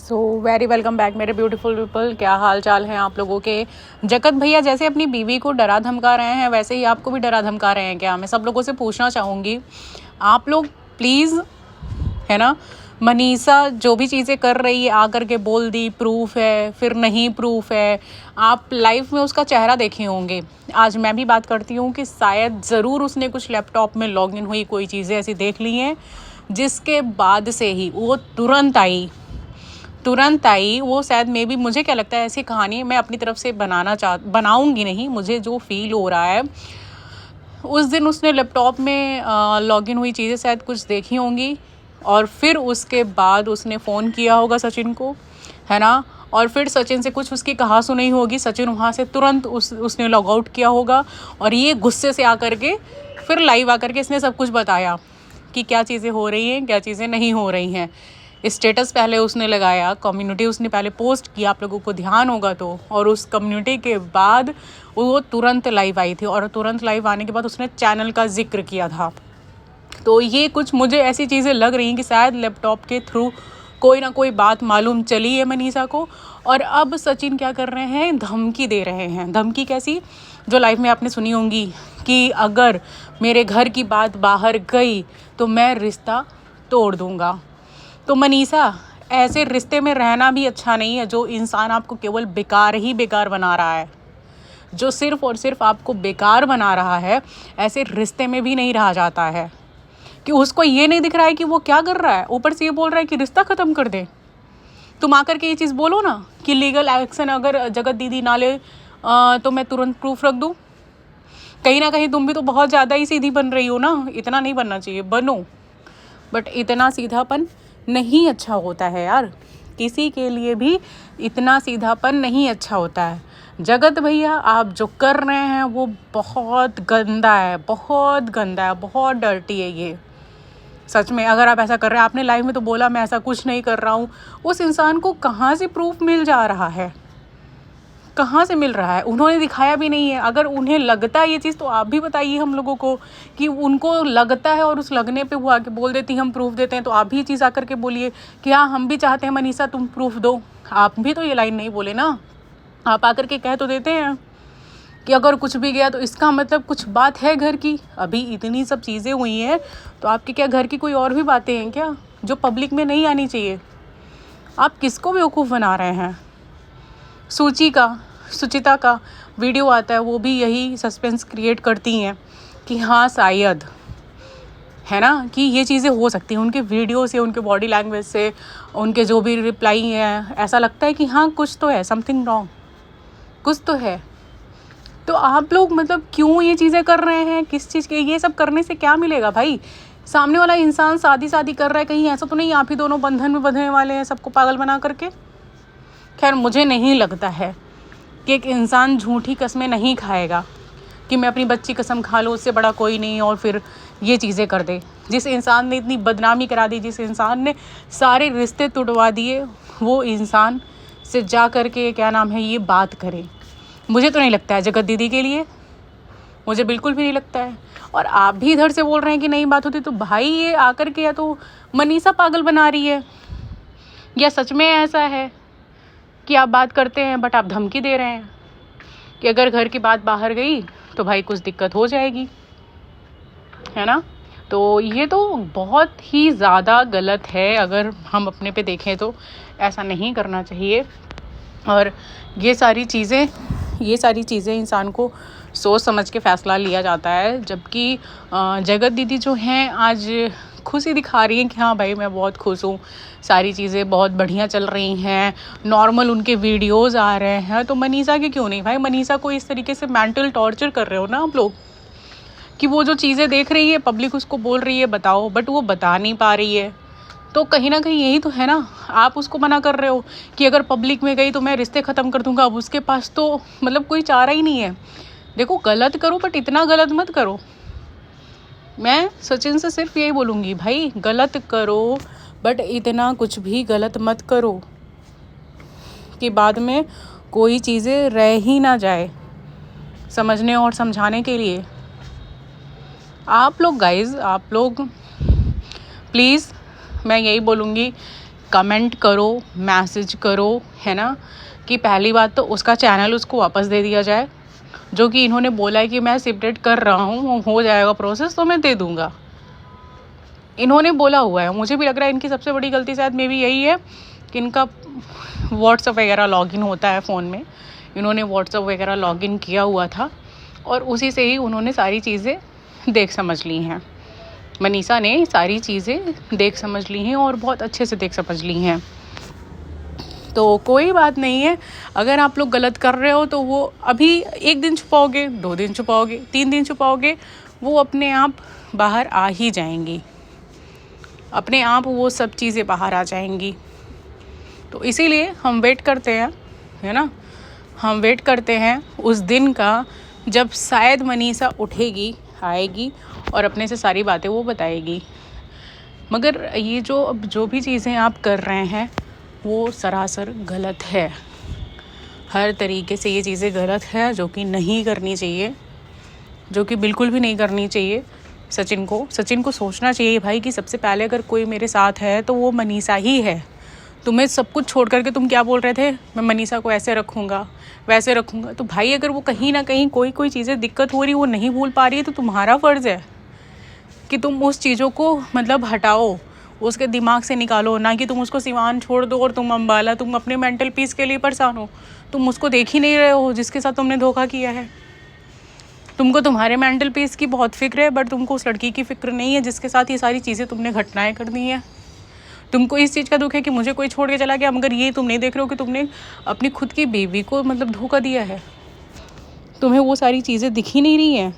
So very welcome back मेरे beautiful people. क्या हाल चाल हैं आप लोगों के। जगत भैया जैसे अपनी बीवी को डरा धमका रहे हैं वैसे ही आपको भी डरा धमका रहे हैं क्या। मैं सब लोगों से पूछना चाहूँगी, आप लोग प्लीज़, है ना, मनीषा जो भी चीज़ें कर रही है आकर के बोल दी प्रूफ है, फिर नहीं प्रूफ है। आप लाइफ में उसका चेहरा देखे होंगे। आज मैं भी बात करती हूँ कि शायद ज़रूर उसने कुछ लैपटॉप में लॉगिन हुई कोई चीज़ें ऐसी देख ली हैं, जिसके बाद से ही वो तुरंत आई। वो शायद मे बी, मुझे क्या लगता है, ऐसी कहानी मैं अपनी तरफ से बनाऊंगी नहीं, मुझे जो फील हो रहा है उस दिन उसने लैपटॉप में लॉगिन हुई चीज़ें शायद कुछ देखी होंगी और फिर उसके बाद उसने फ़ोन किया होगा सचिन को, है ना, और फिर सचिन से कुछ उसकी कहा सुनी होगी। सचिन वहाँ से तुरंत उसने लॉग आउट किया होगा और ये गुस्से से आकर के फिर लाइव आकर के इसने सब कुछ बताया कि क्या चीज़ें हो रही हैं, क्या चीज़ें नहीं हो रही हैं। स्टेटस पहले उसने लगाया, कम्युनिटी उसने पहले पोस्ट किया, आप लोगों को ध्यान होगा तो, और उस कम्युनिटी के बाद वो तुरंत लाइव आई थी और तुरंत लाइव आने के बाद उसने चैनल का जिक्र किया था। तो ये कुछ मुझे ऐसी चीज़ें लग रही हैं कि शायद लैपटॉप के थ्रू कोई ना कोई बात मालूम चली है मनीषा को। और अब सचिन क्या कर रहे हैं, धमकी दे रहे हैं। धमकी कैसी, जो लाइफ में आपने सुनी होंगी कि अगर मेरे घर की बात बाहर गई तो मैं रिश्ता तोड़ दूँगा। तो मनीषा, ऐसे रिश्ते में रहना भी अच्छा नहीं है जो इंसान आपको केवल बेकार ही बेकार बना रहा है, जो सिर्फ़ और सिर्फ आपको बेकार बना रहा है। ऐसे रिश्ते में भी नहीं रहा जाता है कि उसको ये नहीं दिख रहा है कि वो क्या कर रहा है, ऊपर से ये बोल रहा है कि रिश्ता ख़त्म कर दे। तुम आकर के ये चीज़ बोलो ना कि लीगल एक्शन अगर जगत दीदी ना ले तो मैं तुरंत प्रूफ रख दूँ। कहीं ना कहीं तुम भी तो बहुत ज़्यादा ही सीधी बन रही हो ना। इतना नहीं बनना चाहिए, बनो, बट इतना सीधापन नहीं अच्छा होता है यार। किसी के लिए भी इतना सीधापन नहीं अच्छा होता है। जगत भैया, आप जो कर रहे हैं वो बहुत गंदा है, बहुत गंदा है, बहुत डर्टी है ये। सच में अगर आप ऐसा कर रहे हैं, आपने लाइव में तो बोला मैं ऐसा कुछ नहीं कर रहा हूँ, उस इंसान को कहाँ से प्रूफ मिल जा रहा है, कहाँ से मिल रहा है? उन्होंने दिखाया भी नहीं है। अगर उन्हें लगता है ये चीज़ तो आप भी बताइए हम लोगों को कि उनको लगता है और उस लगने पे वो आके बोल देती हम प्रूफ देते हैं। तो आप भी ये चीज़ आकर के बोलिए कि हाँ हम भी चाहते हैं मनीषा तुम प्रूफ दो। आप भी तो ये लाइन नहीं बोले ना, आप आकर के कह तो देते हैं कि अगर कुछ भी गया तो इसका मतलब कुछ बात है घर की। अभी इतनी सब चीज़ें हुई हैं तो आपके क्या घर की कोई और भी बातें हैं क्या जो पब्लिक में नहीं आनी चाहिए? आप किसको बेवकूफ़ बना रहे हैं? सुचिता का वीडियो आता है, वो भी यही सस्पेंस क्रिएट करती हैं कि हाँ शायद, है ना, कि ये चीज़ें हो सकती हैं। उनके वीडियो से, उनके बॉडी लैंग्वेज से, उनके जो भी रिप्लाई हैं, ऐसा लगता है कि हाँ कुछ तो है, समथिंग रॉन्ग, कुछ तो है। तो आप लोग मतलब क्यों ये चीज़ें कर रहे हैं? किस चीज़ के ये सब करने से क्या मिलेगा भाई? सामने वाला इंसान शादी कर रहा है, कहीं ऐसा तो नहीं आप ही दोनों बंधन में बंधने वाले हैं सबको पागल बना करके? खैर, मुझे नहीं लगता है कि एक इंसान झूठी कस्में नहीं खाएगा कि मैं अपनी बच्ची कसम खा लूँ, उससे बड़ा कोई नहीं, और फिर ये चीज़ें कर दे। जिस इंसान ने इतनी बदनामी करा दी, जिस इंसान ने सारे रिश्ते तोड़वा दिए, वो इंसान से जा कर के क्या नाम है ये बात करे। मुझे तो नहीं लगता है जगत दीदी के लिए, मुझे बिल्कुल भी नहीं लगता है। और आप भी इधर से बोल रहे हैं कि नहीं बात होती, तो भाई ये आकर के या तो मनीषा पागल बना रही है या सच में ऐसा है कि आप बात करते हैं बट आप धमकी दे रहे हैं कि अगर घर की बात बाहर गई तो भाई कुछ दिक्कत हो जाएगी, है ना। तो ये तो बहुत ही ज़्यादा गलत है। अगर हम अपने पे देखें तो ऐसा नहीं करना चाहिए। और ये सारी चीज़ें इंसान को सोच समझ के फ़ैसला लिया जाता है। जबकि जगत दीदी जो हैं आज खुशी दिखा रही हैं कि हाँ भाई मैं बहुत खुश हूँ, सारी चीज़ें बहुत बढ़िया चल रही हैं, नॉर्मल उनके वीडियोस आ रहे हैं। तो मनीषा के क्यों नहीं भाई? मनीषा को इस तरीके से मेंटल टॉर्चर कर रहे हो ना आप लोग कि वो जो चीज़ें देख रही है पब्लिक उसको बोल रही है बताओ, बट वो बता नहीं पा रही है। तो कहीं ना कहीं यही तो है ना, आप उसको मना कर रहे हो कि अगर पब्लिक में गई तो मैं रिश्ते ख़त्म कर दूंगा। अब उसके पास तो मतलब कोई चारा ही नहीं है। देखो, गलत करो बट इतना गलत मत करो। मैं सचिन से सिर्फ यही बोलूँगी, भाई गलत करो बट इतना कुछ भी गलत मत करो कि बाद में कोई चीज़ें रह ही ना जाए समझने और समझाने के लिए। आप लोग गाइज़, आप लोग प्लीज़, मैं यही बोलूँगी कमेंट करो, मैसेज करो, है ना, कि पहली बात तो उसका चैनल उसको वापस दे दिया जाए, जो कि इन्होंने बोला है कि मैं सेपरेट कर रहा हूँ, हो जाएगा प्रोसेस तो मैं दे दूँगा, इन्होंने बोला हुआ है। मुझे भी लग रहा है इनकी सबसे बड़ी गलती शायद मे भी यही है कि इनका व्हाट्सअप वगैरह लॉगिन होता है फ़ोन में, इन्होंने व्हाट्सअप वगैरह लॉगिन किया हुआ था और उसी से ही उन्होंने सारी चीज़ें देख समझ ली हैं। मनीषा ने सारी चीज़ें देख समझ ली हैं और बहुत अच्छे से देख समझ ली हैं। तो कोई बात नहीं है, अगर आप लोग गलत कर रहे हो तो वो अभी 1 दिन छुपाओगे, 2 दिन छुपाओगे, 3 दिन छुपाओगे, वो अपने आप बाहर आ ही जाएंगी, अपने आप वो सब चीज़ें बाहर आ जाएंगी। तो इसीलिए हम वेट करते हैं, है ना, हम वेट करते हैं उस दिन का जब शायद मनीषा उठेगी, आएगी और अपने से सारी बातें वो बताएगी। मगर ये जो भी चीज़ें आप कर रहे हैं वो सरासर गलत है, हर तरीके से ये चीज़ें गलत है, जो कि नहीं करनी चाहिए, जो कि बिल्कुल भी नहीं करनी चाहिए। सचिन को सोचना चाहिए भाई कि सबसे पहले अगर कोई मेरे साथ है तो वो मनीषा ही है। तुम्हें सब कुछ छोड़ करके तुम क्या बोल रहे थे, मैं मनीषा को ऐसे रखूँगा वैसे रखूँगा। तो भाई अगर वो कहीं ना कहीं कोई चीज़ें दिक्कत हो रही, वो नहीं भूल पा रही है, तो तुम्हारा फ़र्ज़ है कि तुम उस चीज़ों को मतलब हटाओ, उसके दिमाग से निकालो, ना कि तुम उसको सिवान छोड़ दो और तुम अम्बाला, तुम अपने मेंटल पीस के लिए परेशान हो। तुम उसको देख ही नहीं रहे हो जिसके साथ तुमने धोखा किया है। तुमको तुम्हारे मेंटल पीस की बहुत फिक्र है, बट तुमको उस लड़की की फिक्र नहीं है जिसके साथ ये सारी चीज़ें तुमने घटनाएं कर दी हैं। तुमको इस चीज़ का दुख है कि मुझे कोई छोड़ के चला गया, मगर ये तुम नहीं देख रहे हो कि तुमने अपनी खुद की बेबी को मतलब धोखा दिया है। तुम्हें वो सारी चीज़ें दिख ही नहीं रही हैं।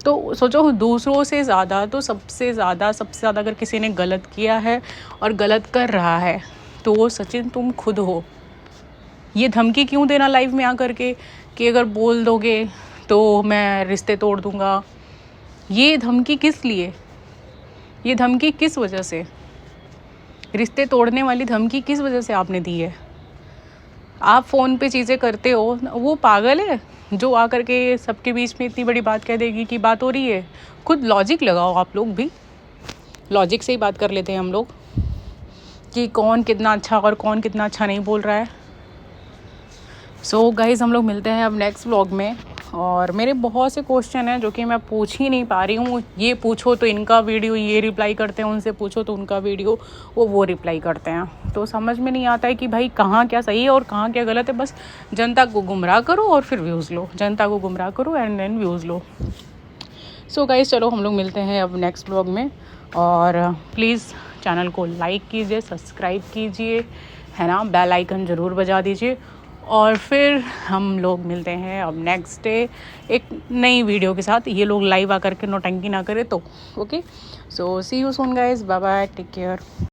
तो सोचो, दूसरों से ज़्यादा तो सबसे ज़्यादा अगर किसी ने गलत किया है और गलत कर रहा है तो वो सचिन तुम खुद हो। ये धमकी क्यों देना लाइव में आकर के कि अगर बोल दोगे तो मैं रिश्ते तोड़ दूँगा? ये धमकी किस लिए, ये धमकी किस वजह से, रिश्ते तोड़ने वाली धमकी किस वजह से आपने दी है? आप फ़ोन पे चीज़ें करते हो, वो पागल है जो आकर के सबके बीच में इतनी बड़ी बात कह देगी कि बात हो रही है? खुद लॉजिक लगाओ, आप लोग भी लॉजिक से ही बात कर लेते हैं हम लोग कि कौन कितना अच्छा और कौन कितना अच्छा नहीं बोल रहा है। सो गाइज़, हम लोग मिलते हैं अब नेक्स्ट व्लॉग में। और मेरे बहुत से क्वेश्चन हैं जो कि मैं पूछ ही नहीं पा रही हूँ। ये पूछो तो इनका वीडियो ये रिप्लाई करते हैं, उनसे पूछो तो उनका वीडियो वो रिप्लाई करते हैं। तो समझ में नहीं आता है कि भाई कहाँ क्या सही है और कहाँ क्या गलत है। बस जनता को गुमराह करो और फिर व्यूज़ लो, जनता को गुमराह करो एंड देन व्यूज़ लो। सो गाइज़, चलो हम लोग मिलते हैं अब नेक्स्ट व्लॉग में। और प्लीज़ चैनल को लाइक कीजिए, सब्सक्राइब कीजिए, है ना, बेल आइकन ज़रूर बजा दीजिए। और फिर हम लोग मिलते हैं अब नेक्स्ट डे एक नई वीडियो के साथ। ये लोग लाइव आकर के नौटंकी ना करें तो। Okay, so see you soon guys, bye bye, take care.